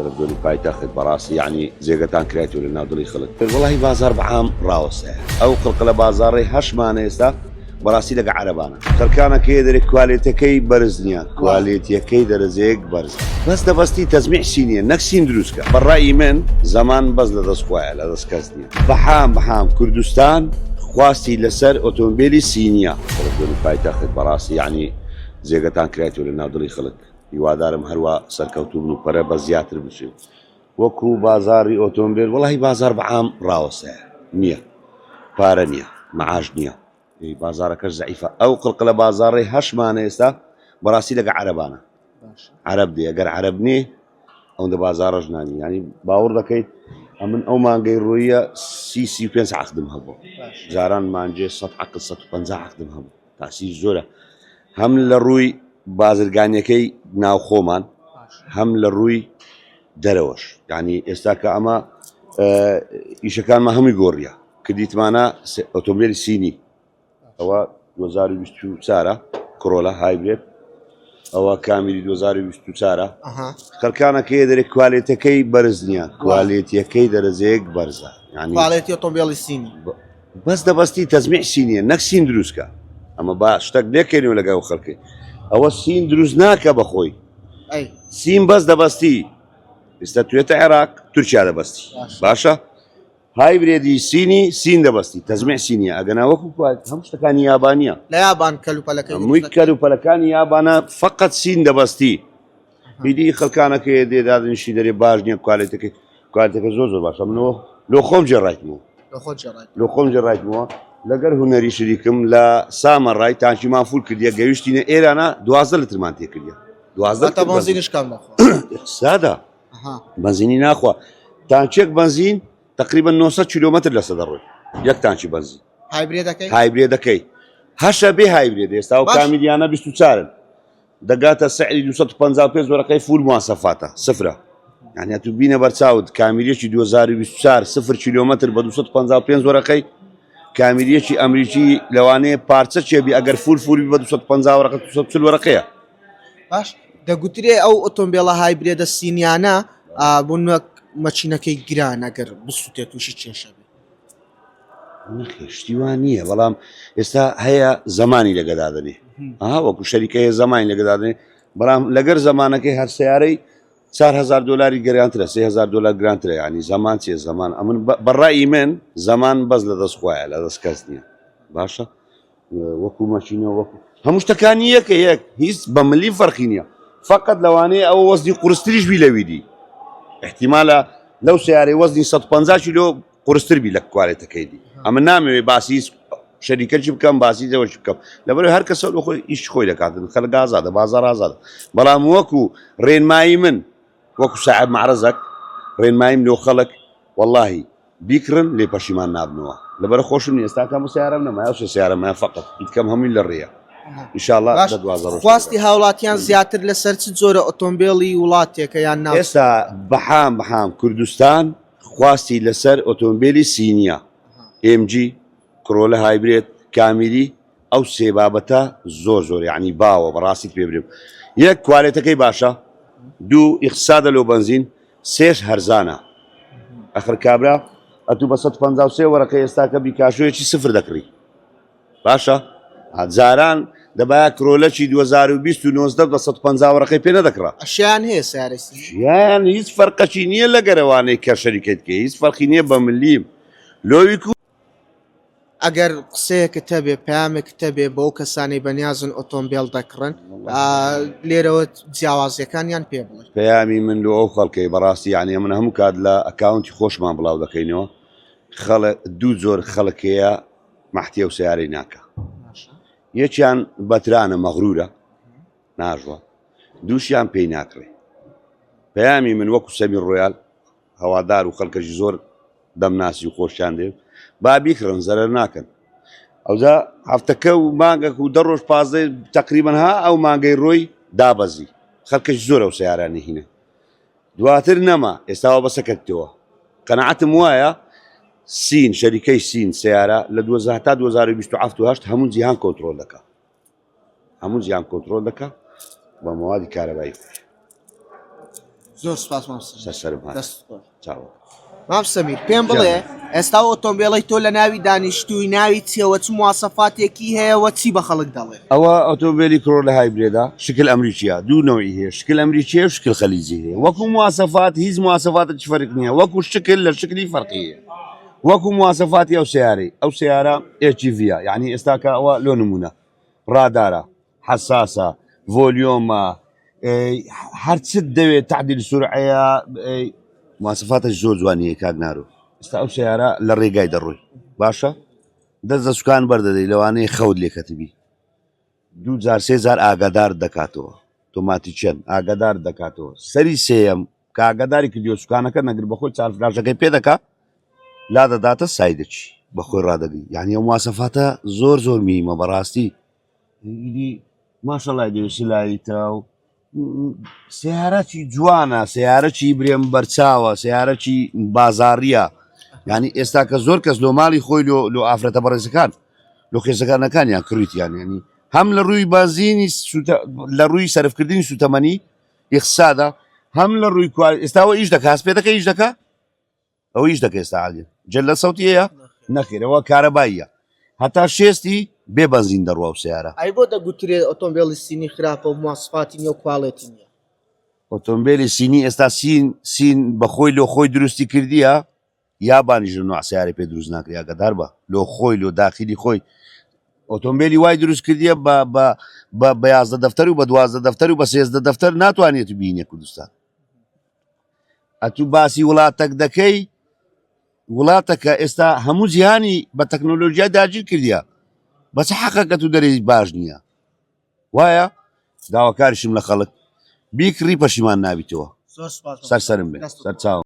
تردوني پایتەخت بەڕاستی یعنی جێگەتان کرایەوە لە ناودڵی خەڵک وڵی بازار بەعام ڕاوەسەیە ئەو قڵقە لە بازاڕی هەشمانە ئێستا بەڕاستی لەگە عەرەبانە خەرکانەکەی دەرێت کوالێتەکەی بەرز نییە کوالێتیەکەی دەرەجەیەک بەرز بەس دەبەستی تەزمیع سینیە نەک سین دروستکە بەڕای من زەمان بەس لە دەستخوایە لە دەست کەس نییە بەحام کوردستان خواستی لەسەر ئۆتۆمبیلی سینیە تردونی پایتەخت بەڕاستی یعنی جێگەتان کرایەوە لە ناودڵی خەڵک هیوادارم هەروە سەرکەوتوو بن و پەرە بە زیاتر بچێت وەکو بازاری ئۆتۆمبیل وڵی بازار بەعام ڕاوەسەیە نییە پارە نییە مەعاش نییە بازارەکەش زەعیفە ئەو قڵقە لە بازاڕی هەشمانە ئێستا بەڕاستی لەگە عەرەبانە عەرەب دێ ئەگەر عەرەب نێ ئەوەندە بازاڕەش نانی ینی باوەڕ دەکەیت ئەمن ئەو مانگەی ڕۆیە 35 عەقدم هەبوو جاران مانجێ 150 عەقدم هەبوو تاسی زۆرە هەم لە ڕووی بازرگانیەکەی ناوخۆمان هەم لە ڕووی دەرەوەش یعنی ئێستا کە ئەمە ئیشەکانمە هەمووی گۆڕیە کە دیتمانە ئۆتۆمبیلی سینی ئەوە 2024 کۆرۆلا هایبرێت ئەوە کامیری 2024 خەرکانەکەی دەرێت کوالێتەکەی بەرز نییە کوالێتیەکەی دەرەجەیەک بەرزە یعنی کوالێتی ئۆتۆمبیلی سینی بەس دەبەستی تەزمیع سینیە نەک سین دروستکە ئەمە با شتێک نێکێنەوە لەگەڵ خەڵکی ئەوە سین دروست ناکە بەخۆی سین بەس دەبەستی ئێستا توێتە عێراق تورکیا دەبەستی باشە هایبرێدی سینی سین دەبەستی تەزمیع سینیە ئەگەنا وەکو هەموو شتەکانی یابانیە لە یابان کەلوپەلەکەی هەمووی کەلوپەلەکانی یابانە فەقەت سین دەبەستی هیدی خەڵکانەکەی دێدادنیشی دەرێ باش نییە کوالێتەکە زۆر باشە منەوە لۆ خۆم جێڕایتمەوە لۆ خۆم جێڕایتمەوە لەگەر هونەری شریکم لە سامە ڕای تانکی مافول کردیە گەویشتینە ئێرانە 12 لترمان تێ کردیە 12 بەنزینش کام ناخوا سادا بنزینی ناخوا تانچێک بنزین تقریبا 900 کیلومتر لەسەر دەڕۆی یەک تانکی بنزین هایبرێدەکەی هەشە بێ هایبرێد ئێستا و کامیلیانە 24 دەگاتە سعری 255 وەرەقەی فول مواسەفاتە سفرە یعنی تو بینە بەرچاوت کامیریەکی 2024 0 کیلومتر بە 255 وەرەقەی کامیریەکی ئەمریکی لەوانەیە پارچە چێبی ئەگەر فولی بە 250 وەرەقە 240 وەرەقەیە باش دەگوترێ ئەو ئۆتۆمبیلە هایبرێدە سینیانە بوون مەچینەکەی گران ئەگەر بسووتێت تووشی کێشە بێ نەخێشتیوان نییە بەڵام ئێستا هەیە زمانی لەگەدادنێ وەکو شەریکەیە زمانی لەگەدادنێ بەڵام لەگەر زمانەکەی هەر سیارەی 4000 دلاری گەرانترە 3000 دلار گرانترە ینی زمان چێ زمان ئەمن بەڕای من زمان بەس لە دەستخوایە لە دەست کەس نییە باشە وەکو مەچینە وەکو هەموو شتەکانی یەکە یەک هیچ بە ملی فەرقی نییە فقط لەوانەیە ئەوە وەزنی قورستریش بی لەویدی احتیمالە لەو سیارەی وەزنی 150 کیلۆ قورستر بی لە کوالێتەکەیدی ئەمە نامەوێ باسی شەریکەی بکەم باسی دەوەش بکەم لەبەرەوەی هەر کەسە لە خۆی ئیش خۆی دەکاتن خەڵک ئازادە بازاڕ ئازادە بەڵام وەکو ڕێنمایی من وەکو ساحب معرەزەک ڕێنمایم لۆ خەڵک وەڵڵاهی بیکڕن لێ پەشیمان نابنەوە لەبەرە خۆشم نیە ئێستا کەم سیارەم نەمایە سیارەمە فقط ئیتکەم هەمووی لە ڕێیە ئینشاءالله خواستی هاوڵاتیان زیاتر لەسەر چ جۆرە ئۆتۆمبیلی وڵاتێکە یان ناو ئێستا بەحام کوردستان خواستی لەسەر ئۆتۆمبیلی سینیە MG کۆرۆلە هایبرێت کامیری ئەو سێ بابەتە زۆر یعنی باوە بەڕاستی پێ برێم یەک کوالێتەکەی باشە دوو ئیقتصادە لۆ بنزین سێش هەرزانە ئەخر کابرا ئەتوو بە 153 وەرەقەی ئێستا کە بیکاشۆیەکی سفر دەکڕی باشە جاران دەبایە کرۆلەکی 2029 بە 150 وەرەقەی پێ نەدەکڕا ئەشیان هەیە سیارەی یان هیچ فەرقەکی نییە لە گەرەوانەی کە شەریکەت کە هیچ فەرقی نییە بە ملیم لۆوی ئەگەر قسەیەکە تەبێ پامێک تەبێ بۆ کەسانی بەنیازن ئۆتۆمبیل دەکڕن لێرەوە جیاوازیەکانیان پێ بڵێ پەیامی من لۆ ئەو خەڵکەی بەڕاستی یعنی من هەموو کات لە ئەکاونتی خۆشمان بڵاو دەکەینەوە دوو جۆر خەڵکەیە مەحتیە و سیارەی ناکە یەکیان بەترانە مەغرورە ناژوە دووشیان پێی ناکڕێ پەیامی من وەکو سەمیر ڕۆیال هەوادار و خەڵکەشی زۆر دەمناسی و خۆشیان دێ با بیکڕن زەرەر ناکەن ئەوجا هەفتەکە و مانگەک و دە ڕۆژ پازدەی تەقریبەن ها ئەو مانگەی ڕۆی دابەزی خەڵکەش زۆر ئەو سیارانە هینە دواتر نەما ئێستاوە بەسەکەتەوە قەنەعەتم وایە سین شەریکەی سین سیارە لە 2000 تا 2028 هەموو جیهان کۆنتڕۆل دەکات هەموو جیهان کۆنتڕۆل دەکات بە مەوادی کارەبایی زۆر سپاس مامسەمیر. سەرسەرم هات دەست خۆش. چاوە مامسەمیر پێم بڵێ ئێستا ئۆتۆمبیڵی تۆ لە ناوی دانیشتووی ناوی چیەوە چ مواسەفاتێکی هەیەەوە چی بە خەڵک دەڵێ؟ ئەوە ئۆتۆمبیلی کڕۆلە هایبرێدا شکل ئەمریکیە دوو نەوەی هەیە شکل ئەمریکیە و شکل خەلیجی هەیە وەکو مواسەفات هیچ مواسەفاتە فەرق نییە وەکو شکل لە شکلی فەرقیە وەکو مواسەفاتی ئەو سیارەی ئەو سیارە HGV یعنی ئێستاکە ئەوە لۆ نمونە ڕادارە حساسە ڤۆلیۆمە هەرچت دەوێت تعدیل سورعەیە مواسەفاتش زۆر جوانیە کاگنارۆ ئێستا ئەو سیارە لە ڕێگای دەڕۆی باشە دەست دە سوکان بەردەدەی لەوانەیە خەوت لێکەتبی 2000 ئاگادار دەکاتەوە تۆماتی چەند ئاگادار دەکاتەوە سەری سێەم کە ئاگاداری کردیۆ سوکانەکە نەگر بەخۆی چارفراشەکەی پێ دەکا لا دەداتە سایدەچی بەخۆی ڕادەگەی یعنی ئەو مواسەفاتە زۆر زۆر میمە بەڕاستی ماشەڵای دێسلایتە و سیارەکی جوانە سیارەکی برێم بەرچاوە سیارەکی بازاڕیە ینی ئێستا کە زۆر کەس لۆ ماڵی خۆی لۆ ئافرەتە بەڕێزەکان لۆ خێزەکانەکانیان کڕیتیان ینی هەم لە ڕووی بازینی لە ڕووی سەرفکردنی سوتەمەنی ئیخسادا هەم لە ڕووی ئێستاوە ئیش دەکە هەست پێ دەکە ئیش دەکە ئەو ئیش دەکە ئێستا عالی جل لە سەوتیەیە نەخێرەوە کارەباییە هەتا شێستی بێ بەنزین دەڕوا و سیارە ئەی بۆ دەگوترێت ئۆتۆمبیلی سینی خراپە و مواسەفاتی نیە و کواڵێتی نییە ئۆتۆمبیلی سینی ئێستا سین بەخۆی لۆ خۆی دروستی کردیە یابانیژ نوع سیارە پێ دروست ناکریا گەدار بە لۆ خۆی لۆ داخلی خۆی ئۆتۆمبیلی وای دروست کردیە بە 11 دەفتەر و بە 12 دەفتەر و بە 13 دەفتەر ناتوانێت بینێ کوردستان ئەتوو باسی وڵاتەك دەکەی وڵاتەکە ئێستا هەموو جیهانی بە تەکنۆلۆژیا داگیر کردیە بە چه حەقەکە تو دەرێ باش نییە وایە داواکاریشم لە خەڵک بیکڕی پەشیمان نابیتەوە زۆر سپاس سەرسەرم بێ سەرچاو